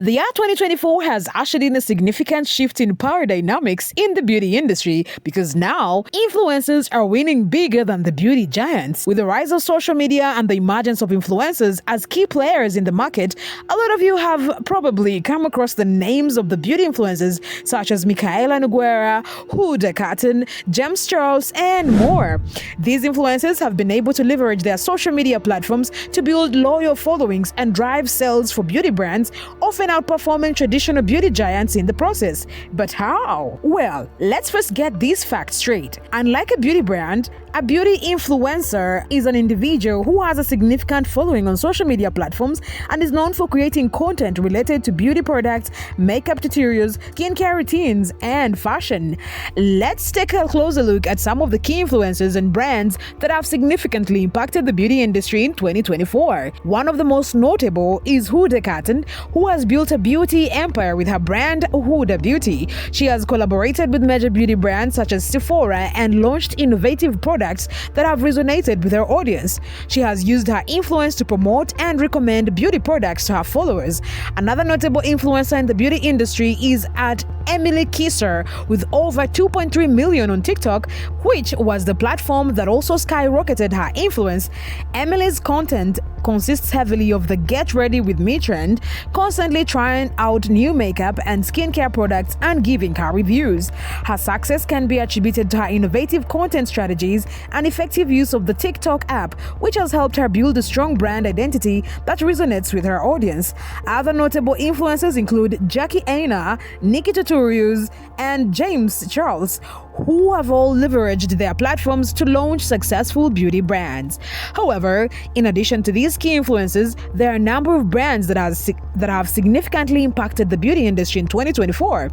The year 2024 has ushered in a significant shift in power dynamics in the beauty industry because now influencers are winning bigger than the beauty giants. With the rise of social media and the emergence of influencers as key players in the market, a lot of you have probably come across the names of the beauty influencers such as Michaela Noguera, Huda Kattan, James Charles, and more. These influencers have been able to leverage their social media platforms to build loyal followings and drive sales for beauty brands, often outperforming traditional beauty giants in the process. But how? Well, let's first get these facts straight. Unlike a beauty brand, a beauty influencer is an individual who has a significant following on social media platforms and is known for creating content related to beauty products, makeup tutorials, skincare routines, and fashion. Let's take a closer look at some of the key influencers and brands that have significantly impacted the beauty industry in 2024. One of the most notable is Huda Kattan, who has built a beauty empire with her brand Huda Beauty. She has collaborated with major beauty brands such as Sephora and launched innovative products that have resonated with her audience. She has used her influence to promote and recommend beauty products to her followers. Another notable influencer in the beauty industry is at Emily Kisser, with over 2.3 million on TikTok, which was the platform that also skyrocketed her influence. Emily's content consists heavily of the get ready with me trend, constantly trying out new makeup and skincare products and giving her reviews. Her success can be attributed to her innovative content strategies and effective use of the TikTok app, which has helped her build a strong brand identity that resonates with her audience. Other notable influencers include Jackie Aina, Nikki Tutorials, and James Charles, who have all leveraged their platforms to launch successful beauty brands. However, in addition to these key influences, there are a number of brands that have significantly impacted the beauty industry in 2024.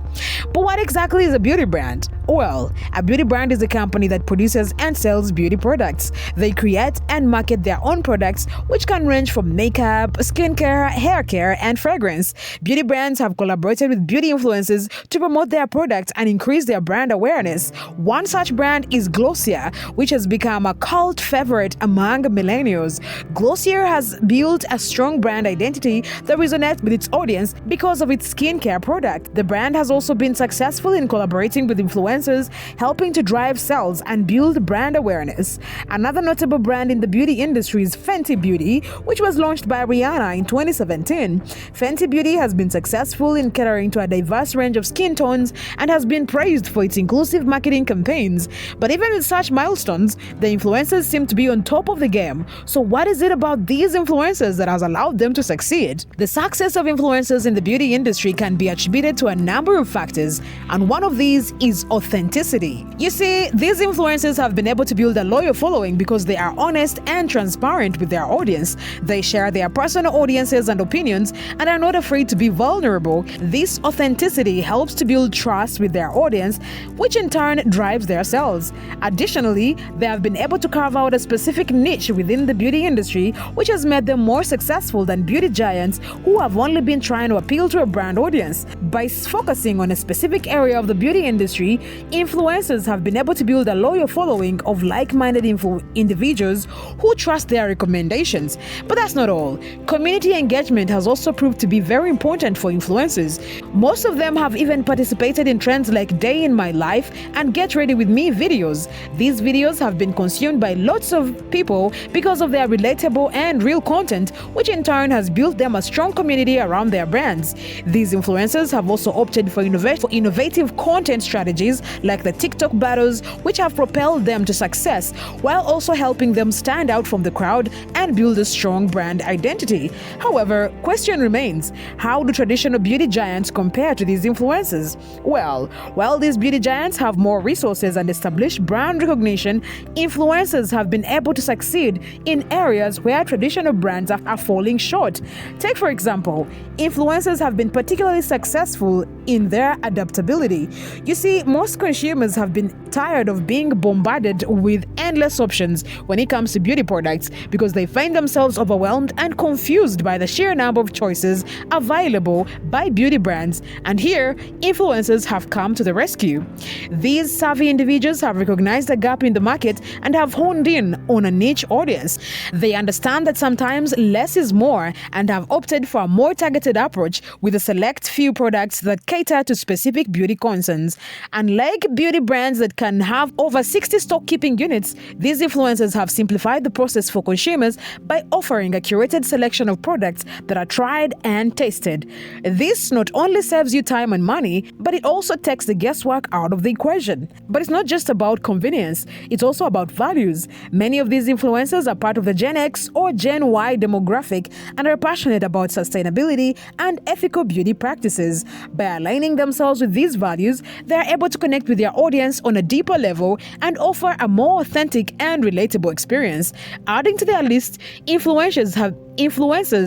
But what exactly is a beauty brand? Well, a beauty brand is a company that produces and sells beauty products. They create and market their own products, which can range from makeup, skincare, hair care, and fragrance. Beauty brands have collaborated with beauty influencers to promote their products and increase their brand awareness. One such brand is Glossier, which has become a cult favorite among millennials. Glossier has built a strong brand identity that resonates with its audience because of its skincare product. The brand has also been successful in collaborating with influencers, helping to drive sales and build brand awareness. Another notable brand in the beauty industry is Fenty Beauty, which was launched by Rihanna in 2017. Fenty Beauty has been successful in catering to a diverse range of skin tones and has been praised for its inclusive marketing campaigns. But even with such milestones, the influencers seem to be on top of the game. So what is it about these influencers that has allowed them to succeed? The success of influencers in the beauty industry can be attributed to a number of factors, and one of these is authenticity. You see, these influencers have been able to build a loyal following because they are honest and transparent with their audience. They share their personal audiences and opinions and are not afraid to be vulnerable. This authenticity helps to build trust with their audience, which in turn drives their sales. Additionally, they have been able to carve out a specific niche within the beauty industry, which has made them more successful than beauty giants who have only been trying to appeal to a brand audience. By focusing on a specific area of the beauty industry, influencers have been able to build a loyal following of like-minded individuals who trust their recommendations. But that's not all. Community engagement has also proved to be very important for influencers. Most of them have even participated in trends like Day in My Life and Get Ready With Me videos. These videos have been consumed by lots of people because of their relatable and real content, which in turn has built them a strong community around their brands. These influencers have also opted for innovative content strategies like the TikTok battles, which have propelled them to success, while also helping them stand out from the crowd and build a strong brand identity. However, question remains, how do traditional beauty giants compare to these influencers? Well, while these beauty giants have more resources and established brand recognition, influencers have been able to succeed in areas where traditional brands are falling short. Take, for example, influencers have been particularly successful in their adaptability. You see, most consumers have been tired of being bombarded with endless options when it comes to beauty products because they find themselves overwhelmed and confused by the sheer number of choices available by beauty brands. And here, influencers have come to the rescue. These These savvy individuals have recognized a gap in the market and have honed in on a niche audience. They understand that sometimes less is more and have opted for a more targeted approach with a select few products that cater to specific beauty concerns. Unlike beauty brands that can have over 60 stock-keeping units, these influencers have simplified the process for consumers by offering a curated selection of products that are tried and tasted. This not only saves you time and money, but it also takes the guesswork out of the equation. But it's not just about convenience, it's also about values. Many of these influencers are part of the Gen X or Gen Y demographic and are passionate about sustainability and ethical beauty practices. By aligning themselves with these values, they are able to connect with their audience on a deeper level and offer a more authentic and relatable experience. Adding to their list, influencers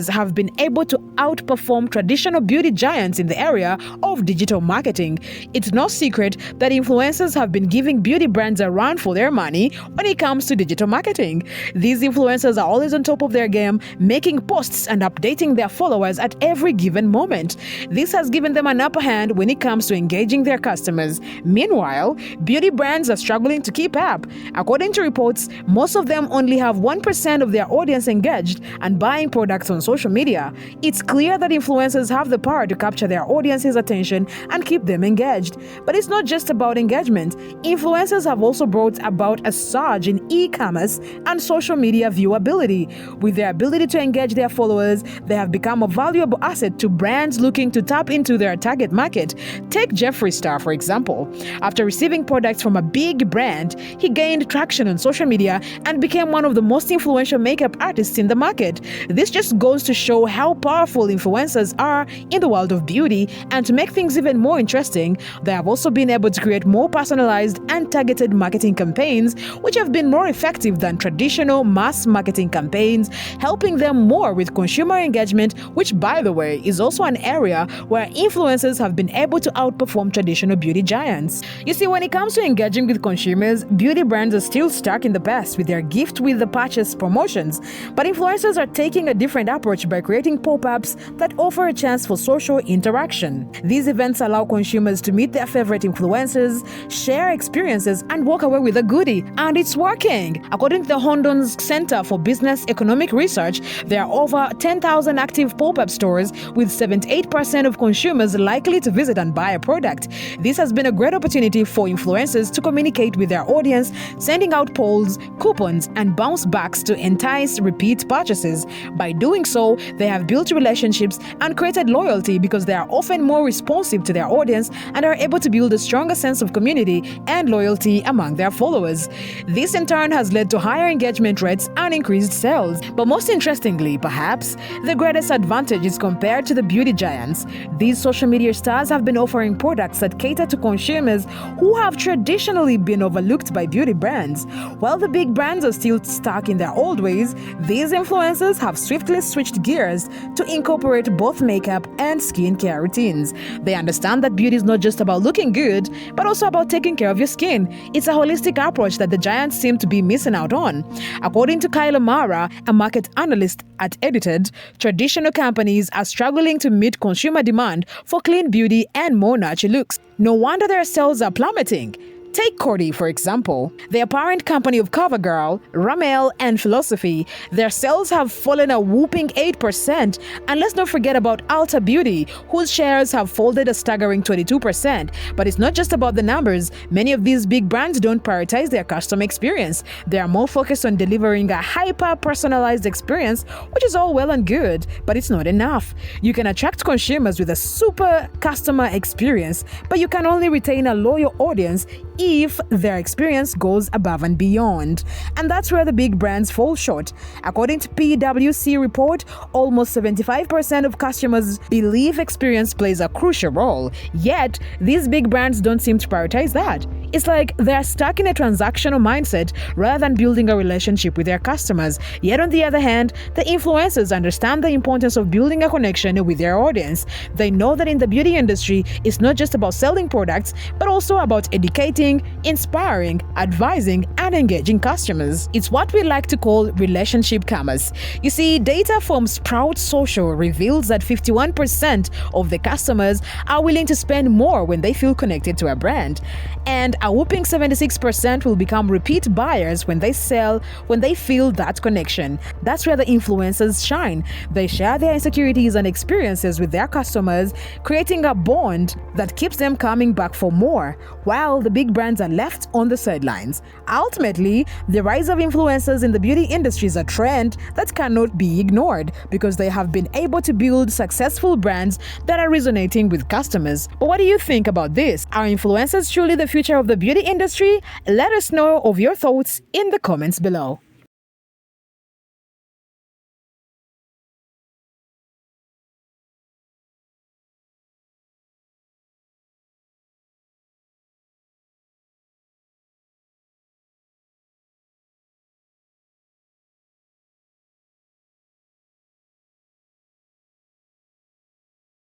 have been able to outperform traditional beauty giants in the area of digital marketing. It's no secret that influencers have been giving beauty brands a run for their money when it comes to digital marketing. These influencers are always on top of their game, making posts and updating their followers at every given moment. This has given them an upper hand when it comes to engaging their customers. Meanwhile, beauty brands are struggling to keep up. According to reports, most of them only have 1% of their audience engaged and buying products on social media. It's clear that influencers have the power to capture their audience's attention and keep them engaged. But it's not just about engagement. Influencers have also brought about a surge in e-commerce and social media viewability. With their ability to engage their followers, they have become a valuable asset to brands looking to tap into their target market. Take Jeffree Star, for example. After receiving products from a big brand, he gained traction on social media and became one of the most influential makeup artists in the market. This just goes to show how powerful influencers are in the world of beauty, and to make things even more interesting, they have also been able to create more personalized and targeted marketing campaigns, which have been more effective than traditional mass marketing campaigns, helping them more with consumer engagement, which, by the way, is also an area where influencers have been able to outperform traditional beauty giants. You see, when it comes to engaging with consumers, beauty brands are still stuck in the past with their gift with the purchase promotions, but influencers are taking a different approach by creating pop-ups that offer a chance for social interaction. These events allow consumers to meet their favorite influencers, share experiences, and walk away with a goodie. And it's working! According to the London's Center for Business Economic Research, there are over 10,000 active pop-up stores, with 78% of consumers likely to visit and buy a product. This has been a great opportunity for influencers to communicate with their audience, sending out polls, coupons, and bounce backs to entice repeat purchases. By doing so, they have built relationships and created loyalty because they are often more responsive to their audience and are able to build a stronger sense of community and loyalty among their followers. This in turn has led to higher engagement rates and increased sales. But most interestingly, perhaps, the greatest advantage is compared to the beauty giants. These social media stars have been offering products that cater to consumers who have traditionally been overlooked by beauty brands. While the big brands are still stuck in their old ways, these influencers have swiftly switched gears to incorporate both makeup and skincare routines. They understand that beauty is not just about looking good, but also about taking care of your skin. It's a holistic approach that the giants seem to be missing out on. According to Kyla Mara, a market analyst at Edited, traditional companies are struggling to meet consumer demand for clean beauty and more natural looks. No wonder their sales are plummeting. Take Coty, for example. Their parent company of CoverGirl, Rimmel, and Philosophy, their sales have fallen a whooping 8%. And let's not forget about Ulta Beauty, whose shares have folded a staggering 22%. But it's not just about the numbers. Many of these big brands don't prioritize their customer experience. They are more focused on delivering a hyper-personalized experience, which is all well and good, but it's not enough. You can attract consumers with a super customer experience, but you can only retain a loyal audience if their experience goes above and beyond. And that's where the big brands fall short. According to PwC report, almost 75% of customers believe experience plays a crucial role. Yet, these big brands don't seem to prioritize that. It's like they're stuck in a transactional mindset rather than building a relationship with their customers. Yet on the other hand, the influencers understand the importance of building a connection with their audience. They know that in the beauty industry, it's not just about selling products, but also about educating, inspiring, advising, and engaging customers. It's what we like to call relationship commerce. You see, data from Sprout Social reveals that 51% of the customers are willing to spend more when they feel connected to a brand. And a whooping 76% will become repeat buyers when they feel that connection. That's where the influencers shine. They share their insecurities and experiences with their customers, creating a bond that keeps them coming back for more, while the big brands are left on the sidelines. Ultimately, the rise of influencers in the beauty industry is a trend that cannot be ignored because they have been able to build successful brands that are resonating with customers. But what do you think about this? Are influencers truly the future of the beauty industry? Let us know of your thoughts in the comments below.